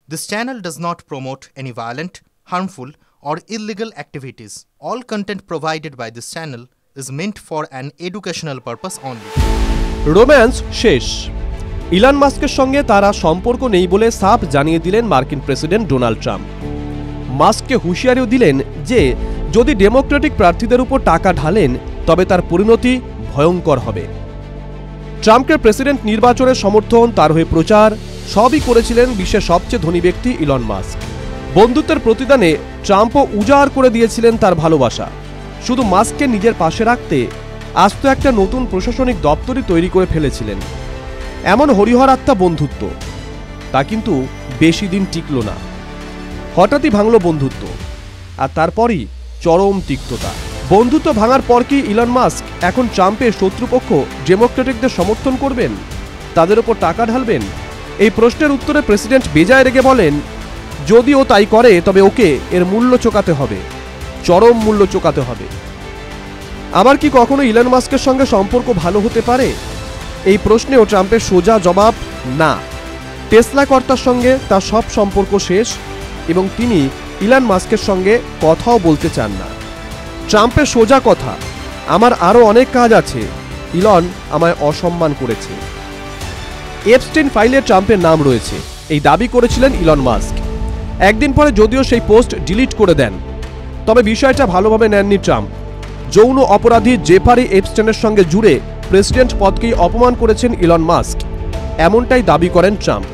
This channel does not promote any violent, harmful, or illegal activities. All content provided by this channel is meant for an educational purpose only. Romance শেষ। Elon মাস্কের সঙ্গে তারা সম্পর্ক নেই বলে সাফ জানিয়ে দিলেন মার্কিন প্রেসিডেন্ট ডোনাল্ড ট্রাম্প। মাস্ককে হুঁশিয়ারিও দিলেন যে যদি ডেমোক্রেটিক প্রার্থীদের উপর টাকা ঢালেন তবে তার পরিণতি ভয়ঙ্কর হবে। ট্রাম্পকে প্রেসিডেন্ট নির্বাচনের সমর্থন, তার হয়ে প্রচার সবই করেছিলেন বিশ্বের সবচেয়ে ধনী ব্যক্তি ইলন মাস্ক। বন্ধুত্বের প্রতিদানে ট্রাম্পও উজাড় করে দিয়েছিলেন তার ভালোবাসা। শুধু মাস্ককে নিজের পাশে রাখতে আস্ত একটা নতুন প্রশাসনিক দপ্তরই তৈরি করে ফেলেছিলেন। এমন হরিহরাত্মা বন্ধুত্ব তা কিন্তু বেশি দিন টিকল না। হঠাৎই ভাঙল বন্ধুত্ব, আর তারপরই চরম তিক্ততা। বন্ধুত্ব ভাঙার পর কি ইলন মাস্ক এখন ট্রাম্পের শত্রুপক্ষ ডেমোক্রেটিকদের সমর্থন করবেন, তাদের ওপর টাকা ঢালবেন? এই প্রশ্নের উত্তরে প্রেসিডেন্ট বেজায় রেগে বলেন, যদি ও তাই করে তবে ওকে এর মূল্য চোকাতে হবে, চরম মূল্য চোকাতে হবে। আবার কি কখনো ইলন মাস্কের সঙ্গে সম্পর্ক ভালো হতে পারে? এই প্রশ্নেও ট্রাম্পের সোজা জবাব না। টেসলা কর্তার সঙ্গে তার সব সম্পর্ক শেষ এবং তিনি ইলন মাস্কের সঙ্গে কথাও বলতে চান না। ট্রাম্পের সোজা কথা, আমার আরও অনেক কাজ আছে, ইলন আমায় অসম্মান করেছে। এপস্টেইন ফাইলে ট্রাম্পের নাম রয়েছে, এই দাবি করেছিলেন ইলন মাস্ক। একদিন পরে যদিও সেই পোস্ট ডিলিট করে দেন, তবে বিষয়টা ভালোভাবে নেননি ট্রাম্প। যৌন অপরাধী জেফারি এপস্টেইনের সঙ্গে জুড়ে প্রেসিডেন্ট পদকেই অপমান করেছেন ইলন মাস্ক, এমনটাই দাবি করেন ট্রাম্প।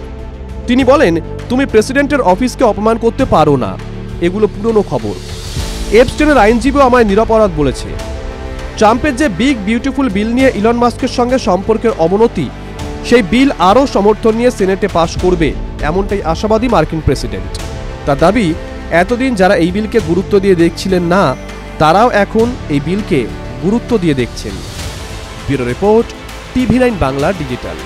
তিনি বলেন, তুমি প্রেসিডেন্টের অফিসকে অপমান করতে পারো না, এগুলো পুরনো খবর। এপস্টেইনের আইনজীবীও আমায় নিরপরাধ বলেছে। ট্রাম্পের যে বিগ বিউটিফুল বিল নিয়ে ইলন মাস্কের সঙ্গে সম্পর্কের অবনতি, সেই বিল আরও সমর্থন নিয়ে সেনেটে পাশ করবে, এমনটাই আশাবাদী মার্কিন প্রেসিডেন্ট। তার দাবি, এতদিন যারা এই বিলকে গুরুত্ব দিয়ে দেখছিলেন না, তারাও এখন এই বিলকে গুরুত্ব দিয়ে দেখছেন। Bureau report, TV9 Bangla digital.